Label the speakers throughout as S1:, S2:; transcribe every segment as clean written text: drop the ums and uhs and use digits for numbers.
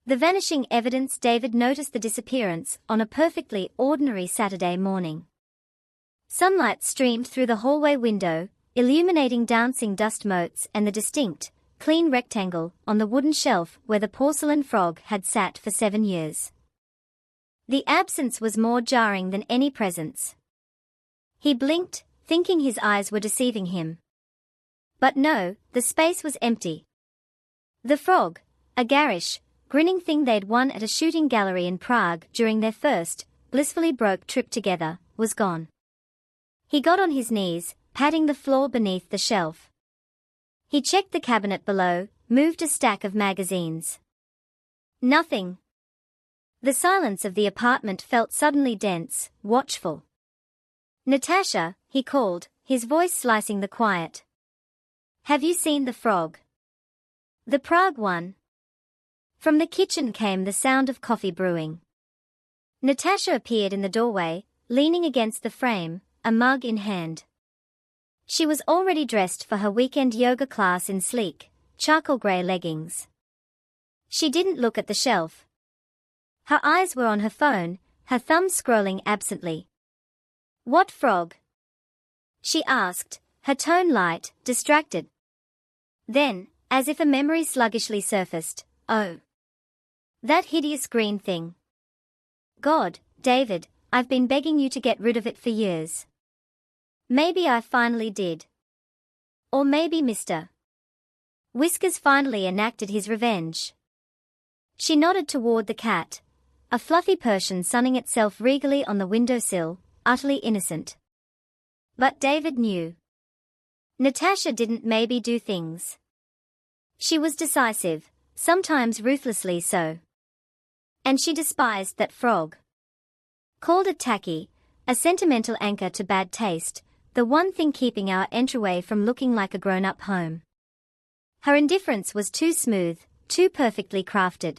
S1: The vanishing evidence. David noticed the disappearance on a perfectly ordinary Saturday morning. Sunlight streamed through the hallway window, illuminating dancing dust motes and the distinct, clean rectangle on the wooden shelf where the porcelain frog had sat for 7 years. The absence was more jarring than any presence. He blinked, thinking his eyes were deceiving him. But no, the space was empty. The frog, a garish, grinning thing they'd won at a shooting gallery in Prague during their first, blissfully broke trip together, was gone. He got on his knees, patting the floor beneath the shelf. He checked the cabinet below, moved a stack of magazines. Nothing. The silence of the apartment felt suddenly dense, watchful. "Natasha," he called, his voice slicing the quiet. "Have you seen the frog? The Prague one?" From the kitchen came the sound of coffee brewing. Natasha appeared in the doorway, leaning against the frame, a mug in hand. She was already dressed for her weekend yoga class in sleek, charcoal grey leggings. She didn't look at the shelf. Her eyes were on her phone, her thumb scrolling absently. "What frog?" she asked, her tone light, distracted. Then, as if a memory sluggishly surfaced, "Oh. That hideous green thing. God, David, I've been begging you to get rid of it for years. Maybe I finally did. Or maybe Mr. Whiskers finally enacted his revenge." She nodded toward the cat, a fluffy Persian sunning itself regally on the windowsill, utterly innocent. But David knew. Natasha didn't maybe do things. She was decisive, sometimes ruthlessly so. And she despised that frog. Called it tacky, a sentimental anchor to bad taste, the one thing keeping our entryway from looking like a grown-up home. Her indifference was too smooth, too perfectly crafted.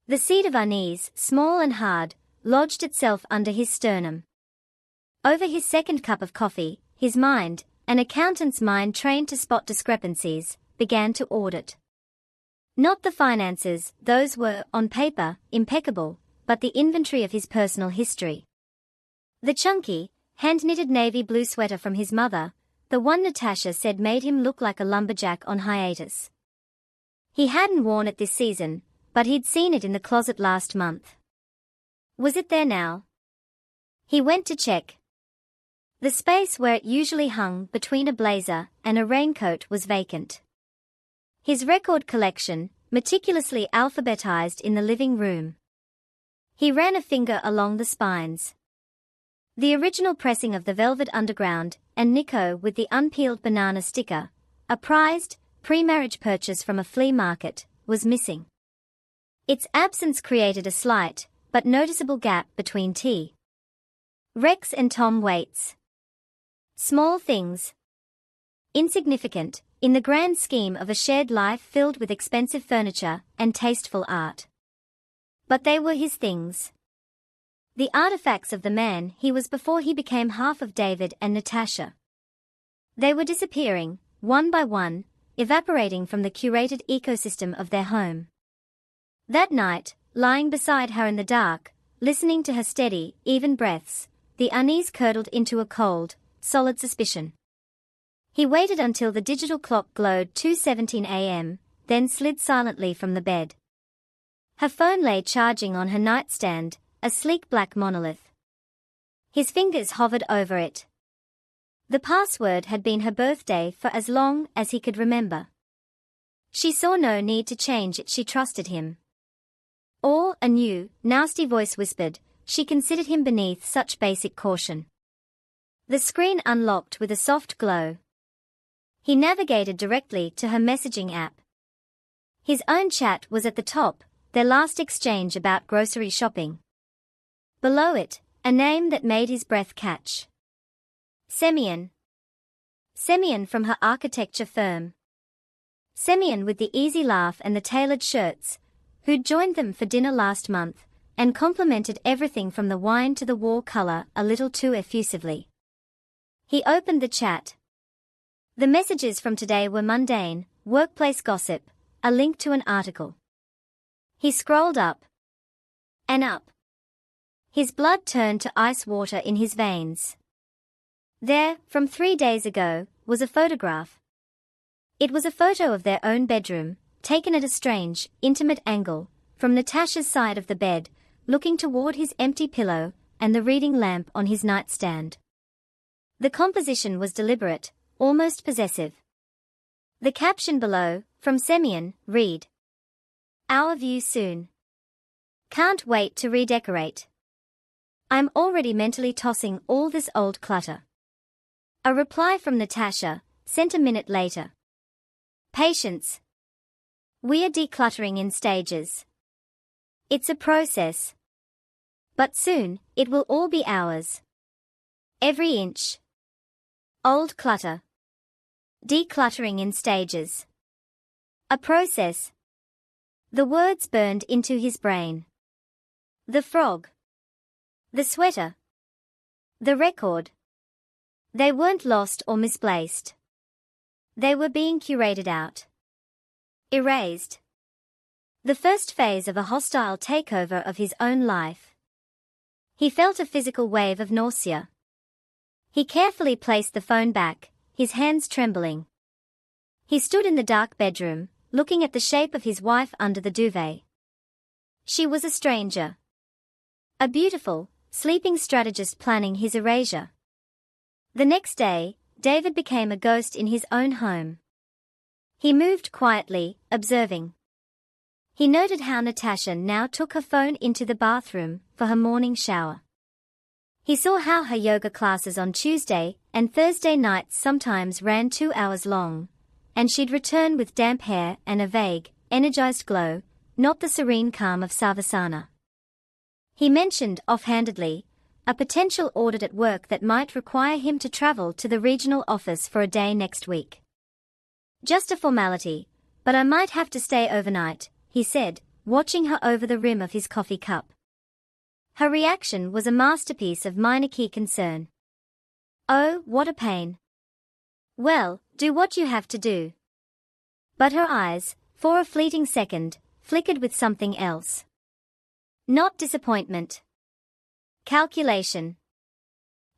S1: The seed of unease, small and hard, lodged itself under his sternum. Over his second cup of coffee, his mind, an accountant's mind trained to spot discrepancies, began to audit. Not the finances, those were, on paper, impeccable, but the inventory of his personal history. The chunky, hand-knitted navy blue sweater from his mother, the one Natasha said made him look like a lumberjack on hiatus. He hadn't worn it this season, but he'd seen it in the closet last month. Was it there now? He went to check. The space where it usually hung between a blazer and a raincoat was vacant. His record collection, meticulously alphabetized in the living room. He ran a finger along the spines. The original pressing of the Velvet Underground and Nico with the unpeeled banana sticker, a prized, pre-marriage purchase from a flea market, was missing. Its absence created a slight, but noticeable gap between T. Rex and Tom Waits. Small things. Insignificant, in the grand scheme of a shared life filled with expensive furniture and tasteful art. But they were his things. The artifacts of the man he was before he became half of David and Natasha. They were disappearing, one by one, evaporating from the curated ecosystem of their home. That night, lying beside her in the dark, listening to her steady, even breaths, the unease curdled into a cold, solid suspicion. He waited until the digital clock glowed 2:17 a.m., then slid silently from the bed. Her phone lay charging on her nightstand, a sleek black monolith. His fingers hovered over it. The password had been her birthday for as long as he could remember. She saw no need to change it. She trusted him. Or, a new, nasty voice whispered, she considered him beneath such basic caution. The screen unlocked with a soft glow. He navigated directly to her messaging app. His own chat was at the top, their last exchange about grocery shopping. Below it, a name that made his breath catch. Semyon. Semyon from her architecture firm. Semyon with the easy laugh and the tailored shirts, who'd joined them for dinner last month, and complimented everything from the wine to the wall color a little too effusively. He opened the chat. The messages from today were mundane, workplace gossip, a link to an article. He scrolled up and up. His blood turned to ice water in his veins. There, from 3 days ago, was a photograph. It was a photo of their own bedroom, taken at a strange, intimate angle, from Natasha's side of the bed, looking toward his empty pillow and the reading lamp on his nightstand. The composition was deliberate, almost possessive. The caption below, from Semyon, read: "Our view soon. Can't wait to redecorate. I'm already mentally tossing all this old clutter." A reply from Natasha, sent a minute later. "Patience. We are decluttering in stages. It's a process. But soon, it will all be ours. Every inch. Old clutter. Decluttering in stages. A process." The words burned into his brain. The frog. The sweater. The record. They weren't lost or misplaced. They were being curated out. Erased. The first phase of a hostile takeover of his own life. He felt a physical wave of nausea. He carefully placed the phone back, his hands trembling. He stood in the dark bedroom, looking at the shape of his wife under the duvet. She was a stranger. A beautiful, sleeping strategist planning his erasure. The next day, David became a ghost in his own home. He moved quietly, observing. He noted how Natasha now took her phone into the bathroom for her morning shower. He saw how her yoga classes on Tuesday and Thursday nights sometimes ran 2 hours long, and she'd return with damp hair and a vague, energized glow, not the serene calm of Savasana. He mentioned, offhandedly, a potential audit at work that might require him to travel to the regional office for a day next week. "Just a formality, but I might have to stay overnight," he said, watching her over the rim of his coffee cup. Her reaction was a masterpiece of minor key concern. "Oh, what a pain." "Well, do what you have to do." But her eyes, for a fleeting second, flickered with something else. Not disappointment. Calculation.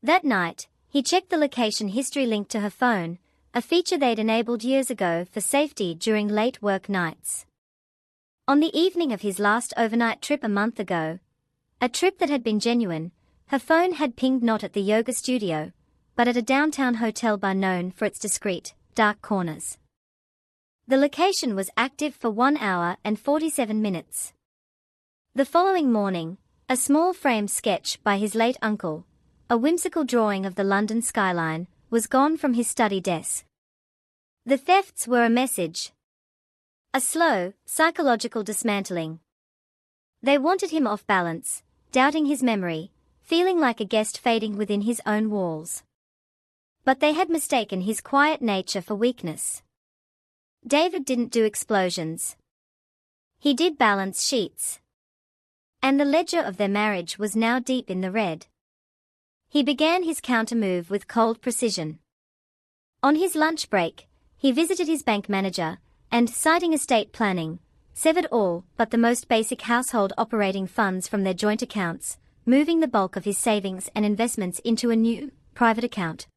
S1: That night, he checked the location history linked to her phone, a feature they'd enabled years ago for safety during late work nights. On the evening of his last overnight trip a month ago, a trip that had been genuine, her phone had pinged not at the yoga studio, but at a downtown hotel bar known for its discreet, dark corners. The location was active for 1 hour and 47 minutes. The following morning, a small framed sketch by his late uncle, a whimsical drawing of the London skyline, was gone from his study desk. The thefts were a message. A slow, psychological dismantling. They wanted him off balance, doubting his memory, feeling like a guest fading within his own walls. But they had mistaken his quiet nature for weakness. David didn't do explosions. He did balance sheets. And the ledger of their marriage was now deep in the red. He began his countermove with cold precision. On his lunch break, he visited his bank manager, and, citing estate planning, severed all but the most basic household operating funds from their joint accounts, moving the bulk of his savings and investments into a new, private account.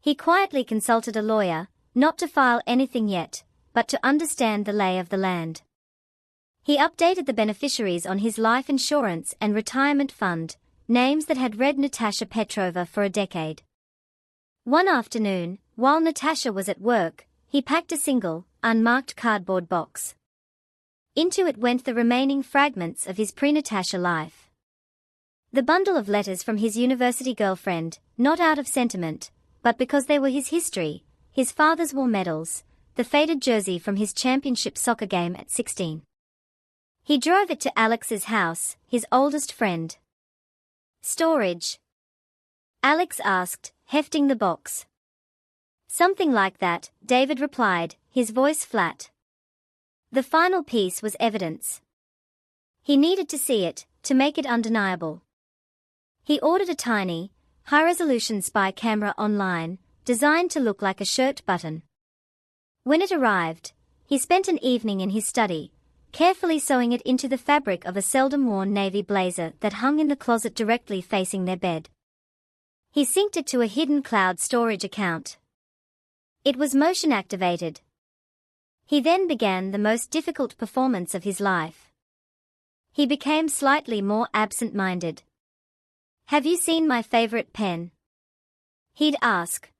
S1: He quietly consulted a lawyer, not to file anything yet, but to understand the lay of the land. He updated the beneficiaries on his life insurance and retirement fund, names that had read Natasha Petrova for a decade. One afternoon, while Natasha was at work, he packed a single, unmarked cardboard box. Into it went the remaining fragments of his pre-Natasha life. The bundle of letters from his university girlfriend, not out of sentiment, but because they were his history, his father's war medals, the faded jersey from his championship soccer game at 16. He drove it to Alex's house, his oldest friend. "Storage?" Alex asked, hefting the box. "Something like that," David replied, his voice flat. The final piece was evidence. He needed to see it, to make it undeniable. He ordered a tiny, high-resolution spy camera online, designed to look like a shirt button. When it arrived, he spent an evening in his study, carefully sewing it into the fabric of a seldom-worn navy blazer that hung in the closet directly facing their bed. He synced it to a hidden cloud storage account. It was motion-activated. He then began the most difficult performance of his life. He became slightly more absent-minded. "Have you seen my favorite pen?" he'd ask.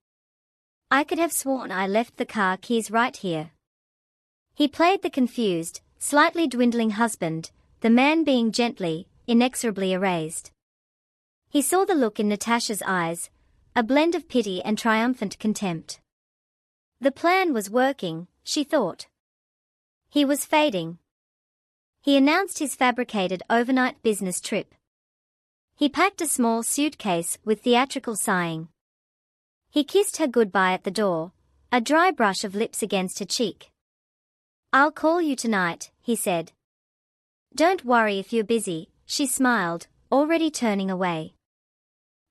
S1: "I could have sworn I left the car keys right here." He played the confused, slightly dwindling husband, the man being gently, inexorably erased. He saw the look in Natasha's eyes, a blend of pity and triumphant contempt. The plan was working, she thought. He was fading. He announced his fabricated overnight business trip. He packed a small suitcase with theatrical sighing. He kissed her goodbye at the door, a dry brush of lips against her cheek. "I'll call you tonight," he said. "Don't worry if you're busy," she smiled, already turning away.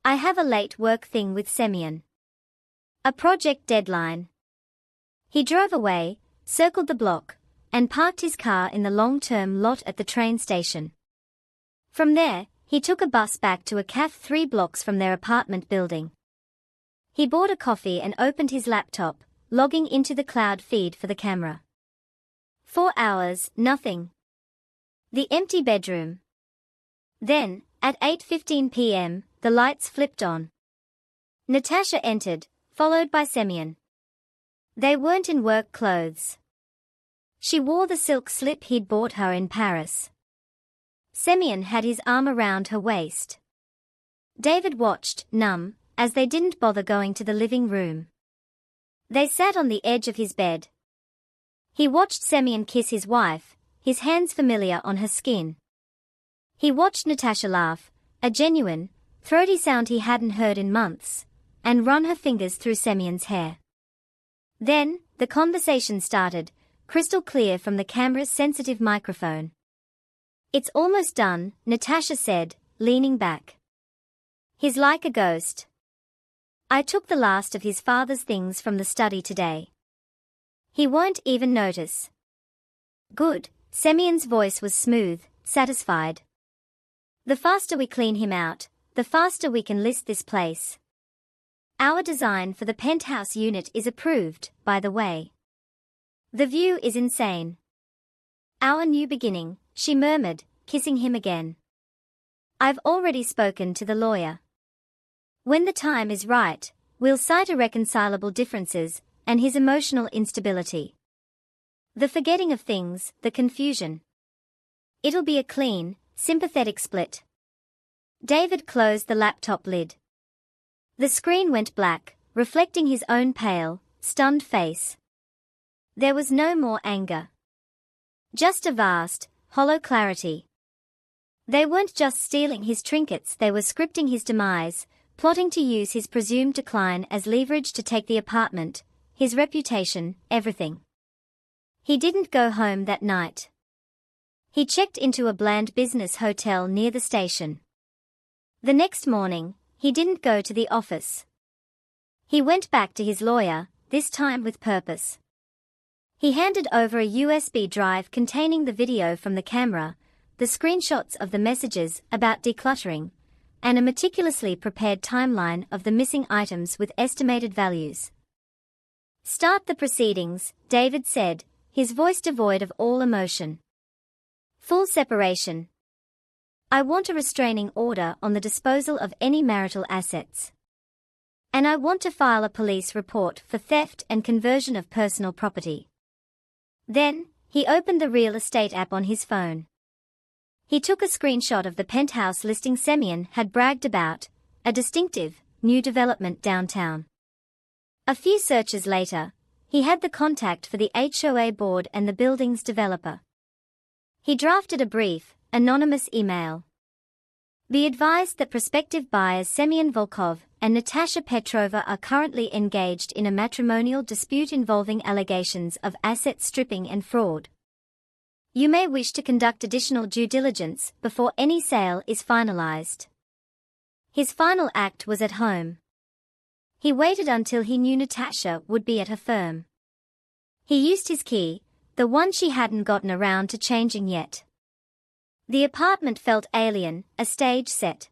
S1: "I have a late work thing with Semyon. A project deadline." He drove away, circled the block, and parked his car in the long-term lot at the train station. From there, he took a bus back to a cafe 3 blocks from their apartment building. He bought a coffee and opened his laptop, logging into the cloud feed for the camera. 4 hours, nothing. The empty bedroom. Then, at 8:15 p.m., the lights flipped on. Natasha entered, followed by Semyon. They weren't in work clothes. She wore the silk slip he'd bought her in Paris. Semyon had his arm around her waist. David watched, numb, as they didn't bother going to the living room. They sat on the edge of his bed. He watched Semyon kiss his wife, his hands familiar on her skin. He watched Natasha laugh, a genuine, throaty sound he hadn't heard in months, and run her fingers through Semyon's hair. Then, the conversation started, crystal clear from the camera's sensitive microphone. "It's almost done," Natasha said, leaning back. "He's like a ghost. I took the last of his father's things from the study today. He won't even notice." "Good," Semyon's voice was smooth, satisfied. "The faster we clean him out, the faster we can list this place. Our design for the penthouse unit is approved, by the way. The view is insane." "Our new beginning," she murmured, kissing him again. "I've already spoken to the lawyer. When the time is right, we'll cite irreconcilable differences, and his emotional instability. The forgetting of things, the confusion. It'll be a clean, sympathetic split." David closed the laptop lid. The screen went black, reflecting his own pale, stunned face. There was no more anger. Just a vast, hollow clarity. They weren't just stealing his trinkets, they were scripting his demise, plotting to use his presumed decline as leverage to take the apartment, his reputation, everything. He didn't go home that night. He checked into a bland business hotel near the station. The next morning, he didn't go to the office. He went back to his lawyer, this time with purpose. He handed over a USB drive containing the video from the camera, the screenshots of the messages about decluttering, and a meticulously prepared timeline of the missing items with estimated values. "Start the proceedings," David said, his voice devoid of all emotion. "Full separation. I want a restraining order on the disposal of any marital assets. And I want to file a police report for theft and conversion of personal property." Then, he opened the real estate app on his phone. He took a screenshot of the penthouse listing Semyon had bragged about, a distinctive, new development downtown. A few searches later, he had the contact for the HOA board and the building's developer. He drafted a brief, anonymous email. "Be advised that prospective buyers Semyon Volkov and Natasha Petrova are currently engaged in a matrimonial dispute involving allegations of asset stripping and fraud. You may wish to conduct additional due diligence before any sale is finalized." His final act was at home. He waited until he knew Natasha would be at her firm. He used his key, the one she hadn't gotten around to changing yet. The apartment felt alien, a stage set.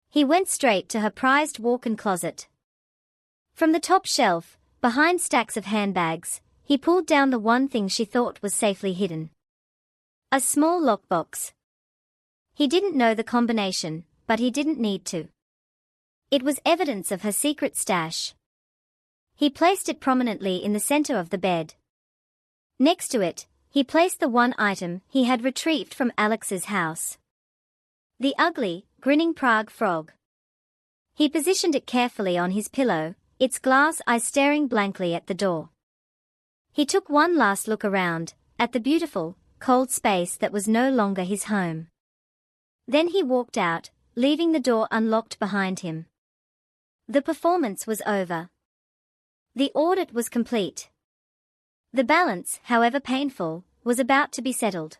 S1: He went straight to her prized walk-in closet. From the top shelf, behind stacks of handbags, he pulled down the one thing she thought was safely hidden. A small lockbox. He didn't know the combination, but he didn't need to. It was evidence of her secret stash. He placed it prominently in the center of the bed. Next to it, he placed the one item he had retrieved from Alex's house. The ugly, grinning Prague frog. He positioned it carefully on his pillow, its glass eyes staring blankly at the door. He took one last look around, at the beautiful, cold space that was no longer his home. Then he walked out, leaving the door unlocked behind him. The performance was over. The audit was complete. The balance, however painful, was about to be settled.